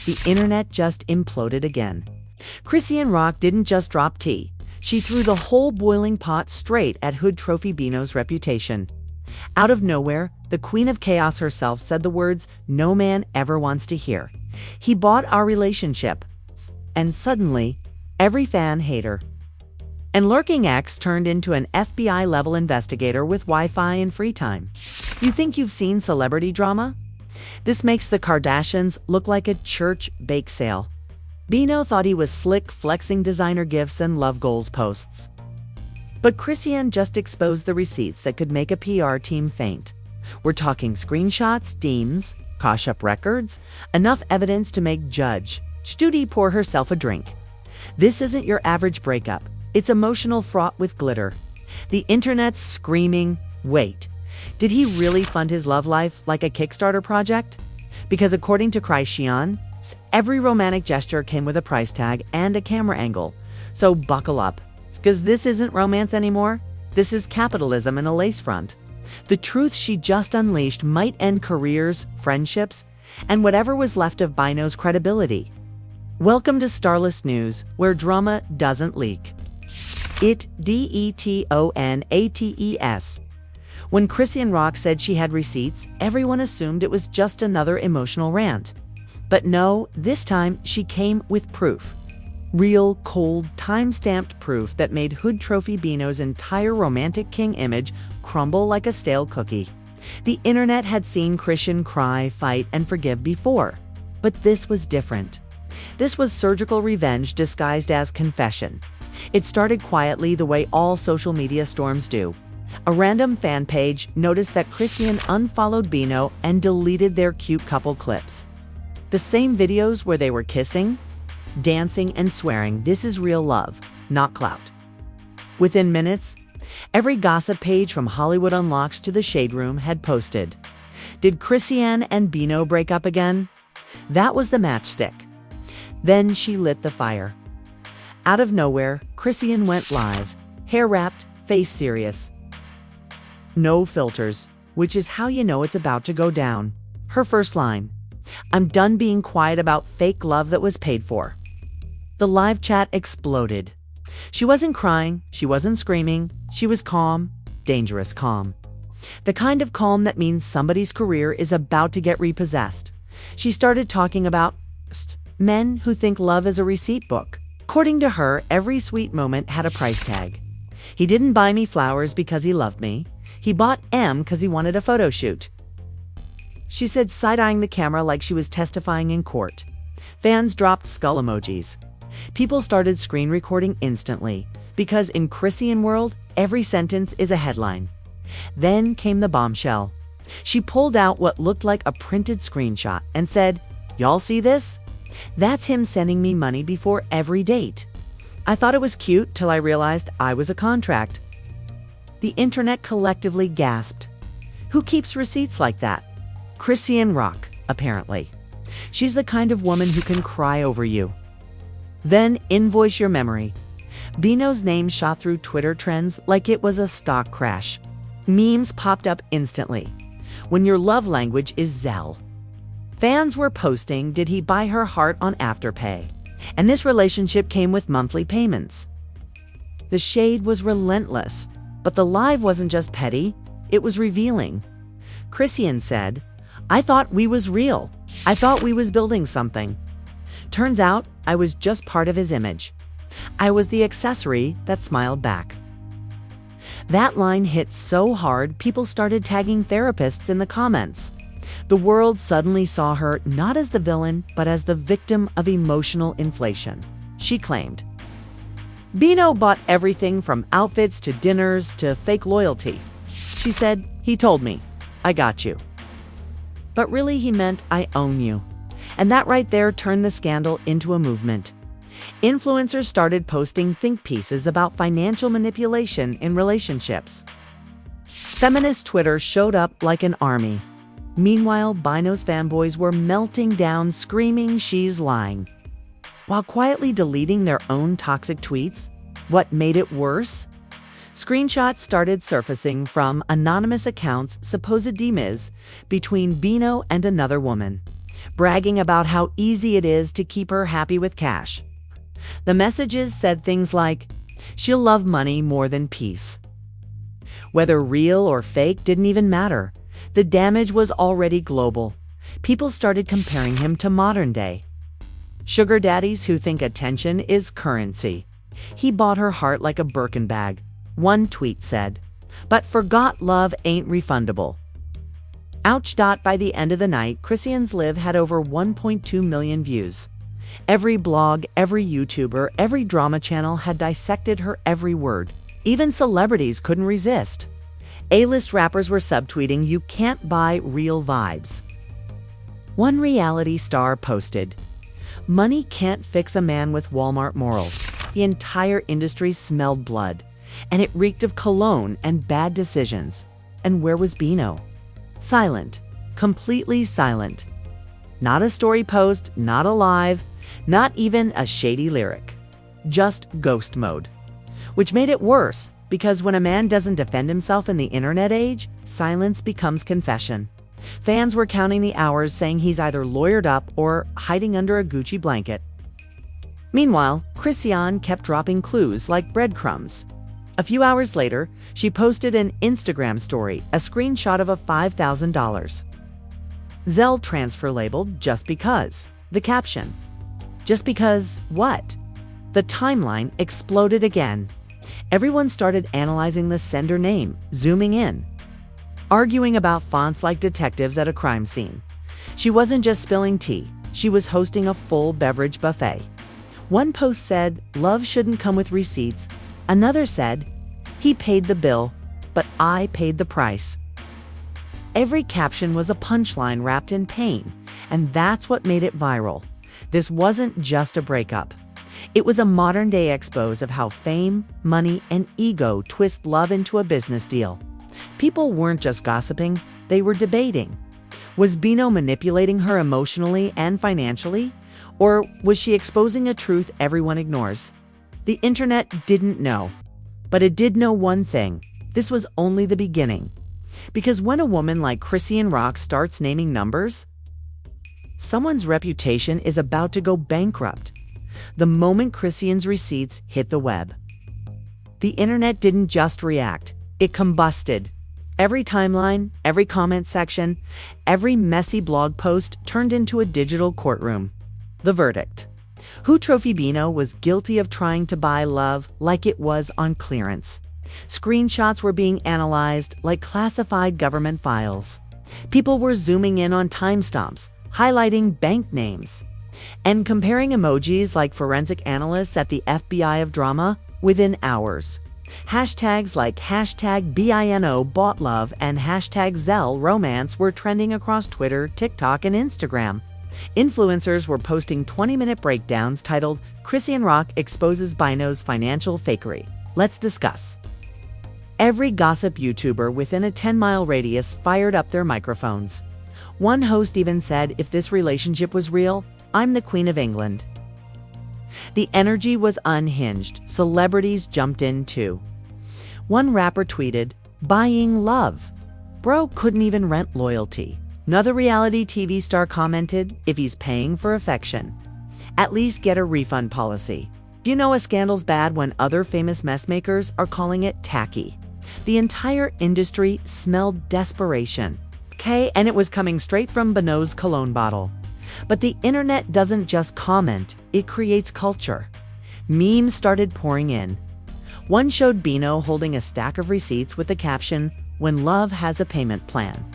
the internet just imploded again. Chrisean Rock didn't just drop tea. She threw the whole boiling pot straight at HoodTrophy Bino's reputation. Out of nowhere, the Queen of Chaos herself said the words no man ever wants to hear. He bought our relationship. And suddenly, every fan hated her. And Lurking X turned into an FBI-level investigator with Wi-Fi and free time. You think you've seen celebrity drama? This makes the Kardashians look like a church bake sale. Bino thought he was slick, flexing designer gifts and love goals posts. But Chrisean just exposed the receipts that could make a PR team faint. We're talking screenshots, deems, cash-up records, enough evidence to make Judge Judy pour herself a drink. This isn't your average breakup. It's emotional, fraught with glitter. The internet's screaming, wait, did he really fund his love life like a Kickstarter project? Because according to Chrisean, every romantic gesture came with a price tag and a camera angle. So buckle up, because this isn't romance anymore. This is capitalism in a lace front. The truth she just unleashed might end careers, friendships, and whatever was left of Bino's credibility. Welcome to Starless News, where drama doesn't leak. It detonates. When Chrisean Rock said she had receipts, everyone assumed it was just another emotional rant. But no, this time she came with proof. Real, cold, time-stamped proof that made HoodTrophy Bino's entire romantic king image crumble like a stale cookie. The internet had seen Chrisean cry, fight, and forgive before. But this was different. This was surgical revenge disguised as confession. It started quietly, the way all social media storms do. A random fan page noticed that Chrisean unfollowed Bino and deleted their cute couple clips. The same videos where they were kissing, dancing, and swearing this is real love, not clout. Within minutes, every gossip page from Hollywood Unlocked to the Shade Room had posted. Did Chrisean and Bino break up again? That was the matchstick. Then she lit the fire. Out of nowhere, Chrisean went live, hair wrapped, face serious. No filters, which is how you know it's about to go down. Her first line, "I'm done being quiet about fake love that was paid for." The live chat exploded. She wasn't crying, she wasn't screaming, she was calm, dangerous calm. The kind of calm that means somebody's career is about to get repossessed. She started talking about men who think love is a receipt book. According to her, every sweet moment had a price tag. He didn't buy me flowers because he loved me. He bought M because he wanted a photo shoot. She said, side-eyeing the camera like she was testifying in court. Fans dropped skull emojis. People started screen recording instantly, because in Chrisean world, every sentence is a headline. Then came the bombshell. She pulled out what looked like a printed screenshot and said, "Y'all see this? That's him sending me money before every date. I thought it was cute till I realized I was a contract." The internet collectively gasped. Who keeps receipts like that? Chrisean Rock, apparently. She's the kind of woman who can cry over you. Then invoice your memory. Bino's name shot through Twitter trends like it was a stock crash. Memes popped up instantly. When your love language is Zelle. Fans were posting, did he buy her heart on Afterpay? And this relationship came with monthly payments. The shade was relentless, but the live wasn't just petty, it was revealing. Chrisean said, "I thought we was real. I thought we was building something. Turns out I was just part of his image. I was the accessory that smiled back." That line hit so hard, people started tagging therapists in the comments. The world suddenly saw her not as the villain, but as the victim of emotional inflation. She claimed, "Bino bought everything from outfits to dinners to fake loyalty." She said, "He told me, I got you." But really he meant, "I own you." And that right there turned the scandal into a movement. Influencers started posting think pieces about financial manipulation in relationships. Feminist Twitter showed up like an army. Meanwhile, Bino's fanboys were melting down, screaming she's lying, while quietly deleting their own toxic tweets. What made it worse? Screenshots started surfacing from anonymous accounts, supposed DMs, between Bino and another woman. bragging about how easy it is to keep her happy with cash. The messages said things like, "She'll love money more than peace." Whether real or fake didn't even matter. The damage was already global. People started comparing him to modern day sugar daddies who think attention is currency. "He bought her heart like a Birkin bag," one tweet said, but forgot love ain't refundable. Ouch. By the end of the night, Chrisean's Live had over 1.2 million views. Every blog, every YouTuber, every drama channel had dissected her every word. Even celebrities couldn't resist. A-list rappers were subtweeting, "You can't buy real vibes." One reality star posted, "Money can't fix a man with Walmart morals." The entire industry smelled blood, and it reeked of cologne and bad decisions. And where was Bino? Silent. Completely silent. Not a story post, not a live, not even a shady lyric. Just ghost mode. Which made it worse, because when a man doesn't defend himself in the internet age, silence becomes confession. Fans were counting the hours, saying he's either lawyered up or hiding under a Gucci blanket. Meanwhile, Chrisean kept dropping clues like breadcrumbs. A few hours later, she posted an Instagram story, a screenshot of a $5,000 Zelle transfer labeled "Just Because." The caption, "Just because what?" The timeline exploded again. Everyone started analyzing the sender name, zooming in, arguing about fonts like detectives at a crime scene. She wasn't just spilling tea, she was hosting a full beverage buffet. One post said, "Love shouldn't come with receipts." Another said, "He paid the bill, but I paid the price." Every caption was a punchline wrapped in pain, and that's what made it viral. This wasn't just a breakup. It was a modern-day expose of how fame, money, and ego twist love into a business deal. People weren't just gossiping, they were debating. Was Bino manipulating her emotionally and financially? Or was she exposing a truth everyone ignores? The internet didn't know. But it did know one thing. This was only the beginning. Because when a woman like Chrisean Rock starts naming numbers, someone's reputation is about to go bankrupt. The moment Chrisean's receipts hit the web, the internet didn't just react, it combusted. Every timeline, every comment section, every messy blog post turned into a digital courtroom. The verdict: HoodTrophy Bino was guilty of trying to buy love like it was on clearance. Screenshots were being analyzed like classified government files. People were zooming in on timestamps, highlighting bank names, and comparing emojis like forensic analysts at the FBI of drama within hours. Hashtags like #BINO bought love and #Zelle romance were trending across Twitter, TikTok, and Instagram. Influencers were posting 20-minute breakdowns titled "Chrisean Rock exposes Bino's financial fakery." Let's discuss. Every gossip YouTuber within a 10-mile radius fired up their microphones. One host even said, "If this relationship was real, I'm the Queen of England." The energy was unhinged. Celebrities jumped in too. One rapper tweeted, "Buying love. Bro couldn't even rent loyalty." Another reality TV star commented, "If he's paying for affection, at least get a refund policy." You know a scandal's bad when other famous messmakers are calling it tacky. The entire industry smelled desperation. And it was coming straight from Bino's cologne bottle. But the internet doesn't just comment, it creates culture. Memes started pouring in. One showed Bino holding a stack of receipts with the caption, "When love has a payment plan."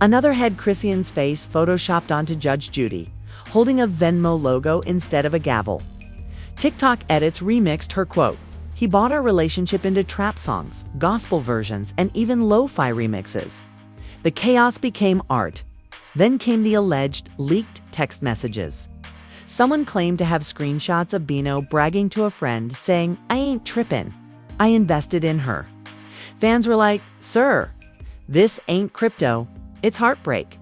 Another had Chrisean's face photoshopped onto Judge Judy, holding a Venmo logo instead of a gavel. TikTok edits remixed her quote, "He bought our relationship into trap songs, gospel versions, and even lo-fi remixes." The chaos became art. Then came the alleged leaked text messages. Someone claimed to have screenshots of Bino bragging to a friend saying, "I ain't trippin'. I invested in her." Fans were like, "Sir, this ain't crypto, it's heartbreak."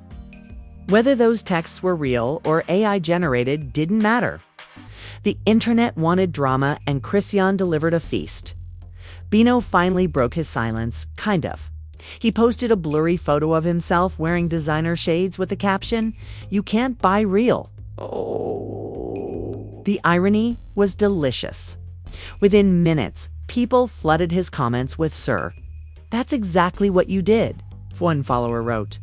Whether those texts were real or AI generated didn't matter. The internet wanted drama and Chrisean delivered a feast. Bino finally broke his silence, kind of. He posted a blurry photo of himself wearing designer shades with the caption, "You can't buy real." Oh. The irony was delicious. Within minutes, people flooded his comments with "Sir, that's exactly what you did," one follower wrote.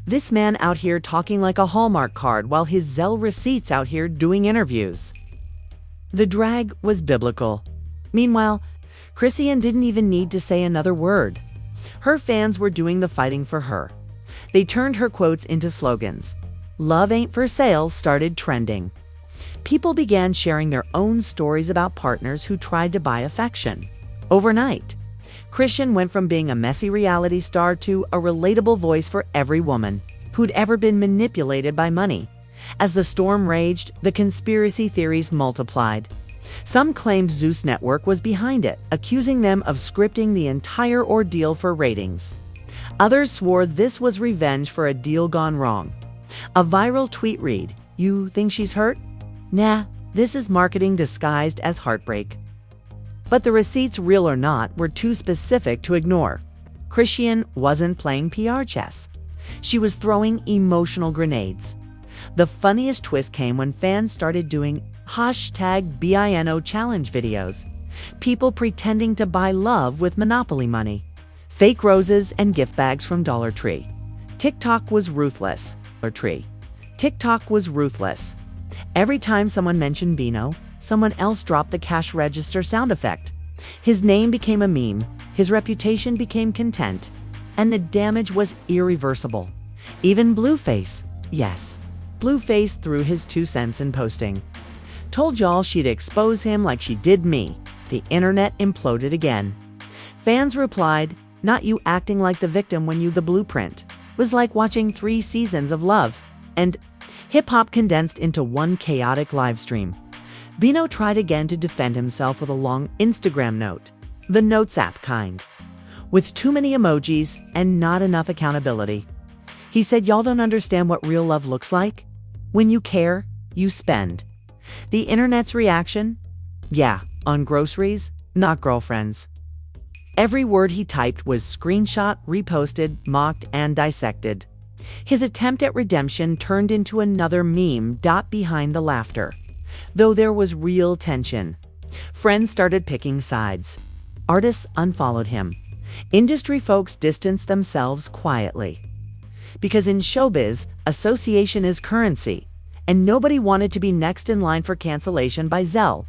"This man out here talking like a Hallmark card while his Zelle receipts out here doing interviews." The drag was biblical. Meanwhile, Chrisean didn't even need to say another word. Her fans were doing the fighting for her. They turned her quotes into slogans. "Love ain't for sale" started trending. People began sharing their own stories about partners who tried to buy affection. Overnight, Chrisean went from being a messy reality star to a relatable voice for every woman who'd ever been manipulated by money. As the storm raged, the conspiracy theories multiplied. Some claimed Zeus Network was behind it, accusing them of scripting the entire ordeal for ratings. Others swore this was revenge for a deal gone wrong. A viral tweet read, "You think she's hurt? Nah, this is marketing disguised as heartbreak." But the receipts, real or not, were too specific to ignore. Chrisean wasn't playing PR chess. She was throwing emotional grenades. The funniest twist came when fans started doing #BINO challenge videos. People pretending to buy love with Monopoly money. Fake roses and gift bags from Dollar Tree. TikTok was ruthless. TikTok was ruthless. Every time someone mentioned Bino, someone else dropped the cash register sound effect. His name became a meme, his reputation became content, and the damage was irreversible. Even Blueface, yes, Blueface threw his 2 cents in posting. "Told y'all she'd expose him like she did me." The internet imploded again. Fans replied, "Not you acting like the victim when you the blueprint. Was like watching 3 seasons of Love." And hip-hop condensed into one chaotic livestream. Bino tried again to defend himself with a long Instagram note, the Notes app kind, with too many emojis and not enough accountability. He said, "Y'all don't understand what real love looks like. When you care, you spend." The internet's reaction? Yeah, on groceries, not girlfriends. Every word he typed was screenshot, reposted, mocked, and dissected. His attempt at redemption turned into another meme behind the laughter. Though there was real tension. Friends started picking sides. Artists unfollowed him. Industry folks distanced themselves quietly. Because in showbiz, association is currency, and nobody wanted to be next in line for cancellation by Zelle.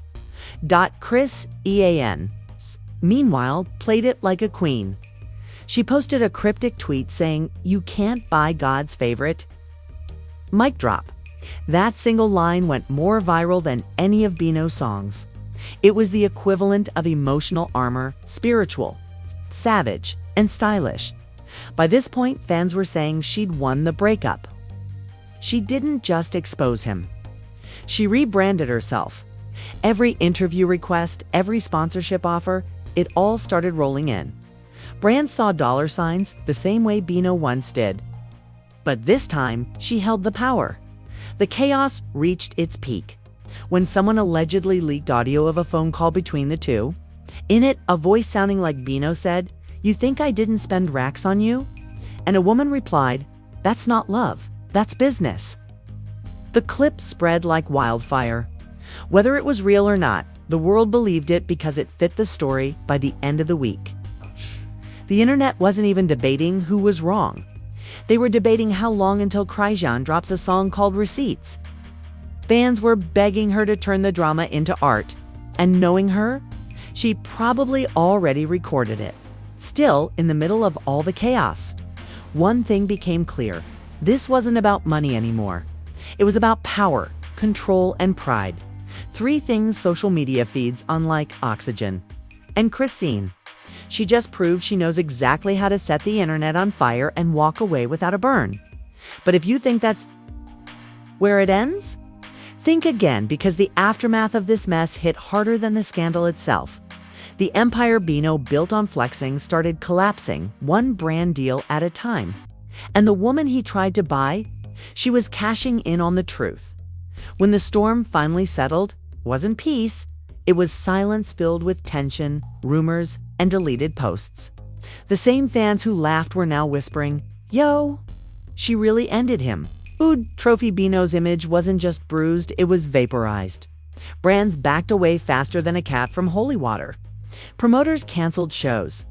Chrisean, meanwhile, played it like a queen. She posted a cryptic tweet saying, "You can't buy God's favorite." Mic drop. That single line went more viral than any of Bino's songs. It was the equivalent of emotional armor, spiritual, savage, and stylish. By this point, fans were saying she'd won the breakup. She didn't just expose him. She rebranded herself. Every interview request, every sponsorship offer, it all started rolling in. Brands saw dollar signs the same way Bino once did. But this time, she held the power. The chaos reached its peak when someone allegedly leaked audio of a phone call between the two. In it, a voice sounding like Bino said, "You think I didn't spend racks on you?" And a woman replied, "That's not love, that's business." The clip spread like wildfire. Whether it was real or not, the world believed it because it fit the story by the end of the week. The internet wasn't even debating who was wrong. They were debating how long until Chrisean drops a song called Receipts. Fans were begging her to turn the drama into art, and knowing her, she probably already recorded it. Still, in the middle of all the chaos, one thing became clear. This wasn't about money anymore. It was about power, control, and pride. 3 things social media feeds unlike oxygen. And Chrisean. She just proved she knows exactly how to set the internet on fire and walk away without a burn. But if you think that's where it ends, think again, because the aftermath of this mess hit harder than the scandal itself. The empire Bino built on flexing started collapsing, one brand deal at a time. And the woman he tried to buy, she was cashing in on the truth. When the storm finally settled, it wasn't peace, it was silence filled with tension, rumors, and deleted posts. The same fans who laughed were now whispering, "Yo, she really ended him." HoodTrophy Bino's image wasn't just bruised, it was vaporized. Brands backed away faster than a cat from holy water. Promoters canceled shows.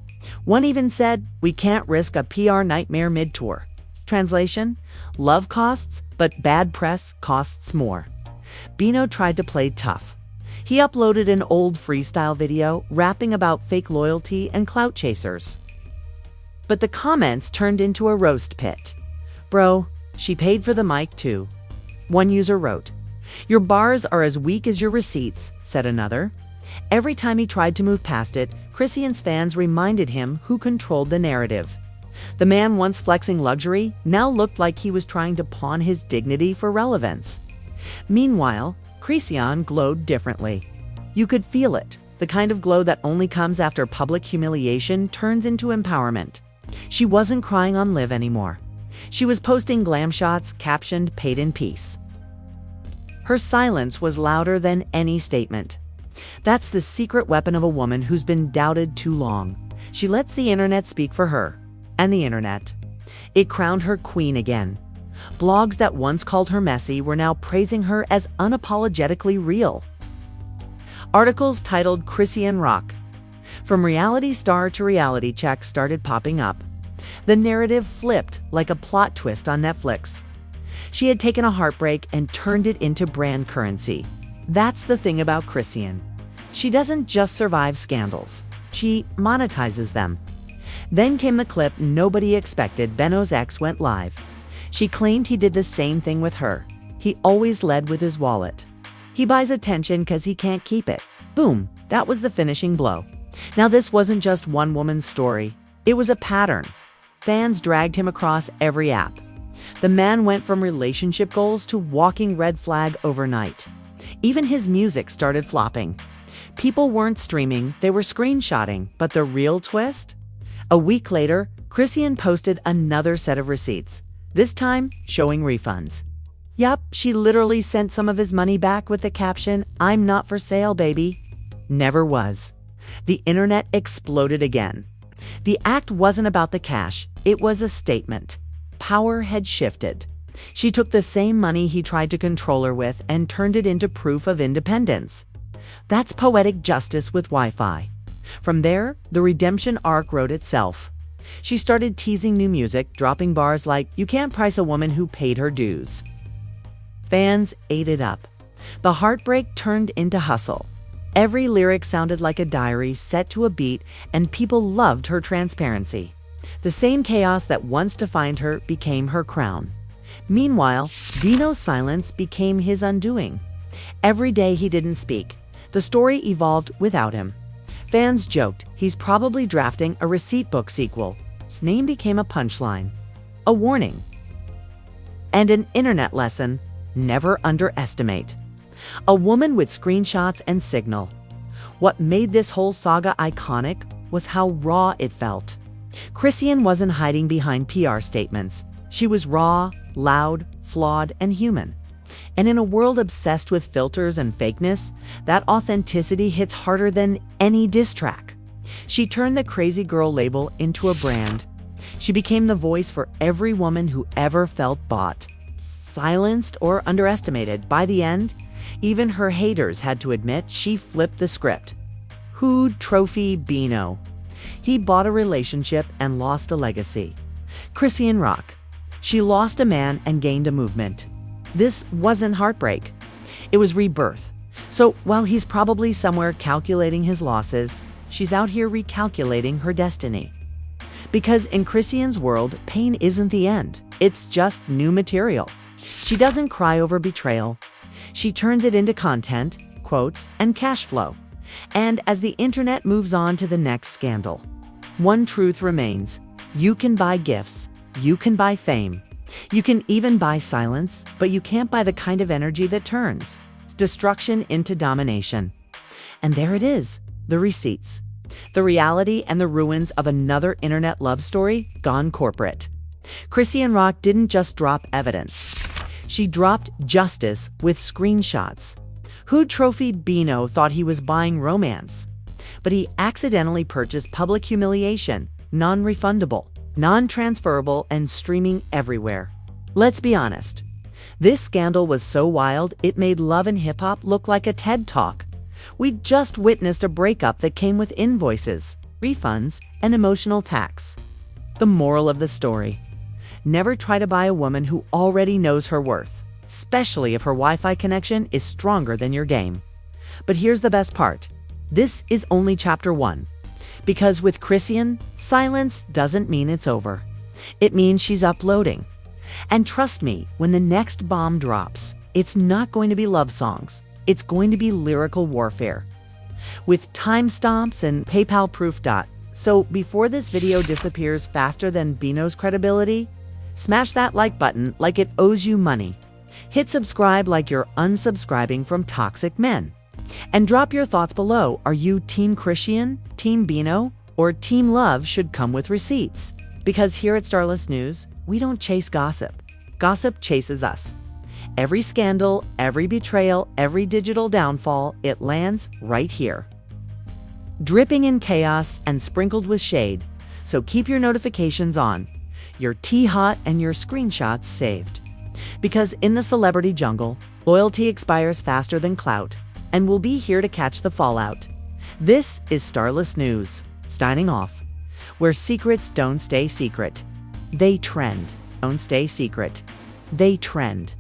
One even said, "We can't risk a PR nightmare mid-tour." Translation: love costs, but bad press costs more. Bino tried to play tough. He uploaded an old freestyle video rapping about fake loyalty and clout chasers. But the comments turned into a roast pit. "Bro, she paid for the mic too." One user wrote. "Your bars are as weak as your receipts," said another. Every time he tried to move past it, Chrisean's fans reminded him who controlled the narrative. The man once flexing luxury now looked like he was trying to pawn his dignity for relevance. Meanwhile, Chrisean glowed differently. You could feel it, the kind of glow that only comes after public humiliation turns into empowerment. She wasn't crying on Live anymore. She was posting glam shots captioned "Paid in Peace." Her silence was louder than any statement. That's the secret weapon of a woman who's been doubted too long. She lets the internet speak for her. And the internet. It crowned her queen again. Blogs that once called her messy were now praising her as unapologetically real. Articles titled "Chrisean Rock." From reality star to reality check started popping up. The narrative flipped like a plot twist on Netflix. She had taken a heartbreak and turned it into brand currency. That's the thing about Chrisean. She doesn't just survive scandals. She monetizes them. Then came the clip nobody expected. Bino's ex went live. She claimed he did the same thing with her. He always led with his wallet. He buys attention because he can't keep it. Boom, that was the finishing blow. Now this wasn't just one woman's story. It was a pattern. Fans dragged him across every app. The man went from relationship goals to walking red flag overnight. Even his music started flopping. People weren't streaming, they were screenshotting. But the real twist? A week later, Chrisean posted another set of receipts, this time showing refunds. Yup, she literally sent some of his money back with the caption, "I'm not for sale, baby." Never was. The internet exploded again. The act wasn't about the cash, it was a statement. Power had shifted. She took the same money he tried to control her with and turned it into proof of independence. That's poetic justice with Wi-Fi. From there, the redemption arc wrote itself. She started teasing new music, dropping bars like, "You can't price a woman who paid her dues." Fans ate it up. The heartbreak turned into hustle. Every lyric sounded like a diary set to a beat, and people loved her transparency. The same chaos that once defined her became her crown. Meanwhile, Bino's silence became his undoing. Every day he didn't speak, the story evolved without him. Fans joked he's probably drafting a receipt book sequel. His name became a punchline, a warning, and an internet lesson: never underestimate a woman with screenshots and signal. What made this whole saga iconic was how raw it felt. Chrisean wasn't hiding behind PR statements. She was raw, loud, flawed, and human. And in a world obsessed with filters and fakeness, that authenticity hits harder than any diss track. She turned the crazy girl label into a brand. She became the voice for every woman who ever felt bought, silenced, or underestimated. By the end, even her haters had to admit she flipped the script. HoodTrophy Bino. He bought a relationship and lost a legacy. Chrisean Rock. She lost a man and gained a movement. This wasn't heartbreak. It was rebirth. So while he's probably somewhere calculating his losses, she's out here recalculating her destiny. Because in Chrisean's world, pain isn't the end. It's just new material. She doesn't cry over betrayal. She turns it into content, quotes, and cash flow. And as the internet moves on to the next scandal, one truth remains: you can buy gifts, you can buy fame, you can even buy silence, but you can't buy the kind of energy that turns destruction into domination. And there it is, the receipts, the reality and the ruins of another internet love story gone corporate. Chrisean Rock didn't just drop evidence. She dropped justice with screenshots. HoodTrophy Bino thought he was buying romance, but he accidentally purchased public humiliation, non-refundable, non-transferable, and streaming everywhere. Let's be honest. This scandal was so wild, it made love and hip-hop look like a TED Talk. We just witnessed a breakup that came with invoices, refunds, and emotional tax. The moral of the story: never try to buy a woman who already knows her worth, especially if her Wi-Fi connection is stronger than your game. But here's the best part. This is only chapter 1. Because with Chrisean, silence doesn't mean it's over. It means she's uploading. And trust me, when the next bomb drops, it's not going to be love songs. It's going to be lyrical warfare. With timestamps and PayPal proof. So before this video disappears faster than Bino's credibility, smash that like button like it owes you money. Hit subscribe like you're unsubscribing from toxic men. And drop your thoughts below. Are you Team Chrisean, Team Bino, or Team Love should come with receipts? Because here at Starless News, we don't chase gossip. Gossip chases us. Every scandal, every betrayal, every digital downfall, it lands right here. Dripping in chaos and sprinkled with shade. So keep your notifications on, your tea hot, and your screenshots saved. Because in the celebrity jungle, loyalty expires faster than clout, and we'll be here to catch the fallout. This is Starless News, signing off, where secrets don't stay secret. They trend. Don't stay secret. They trend.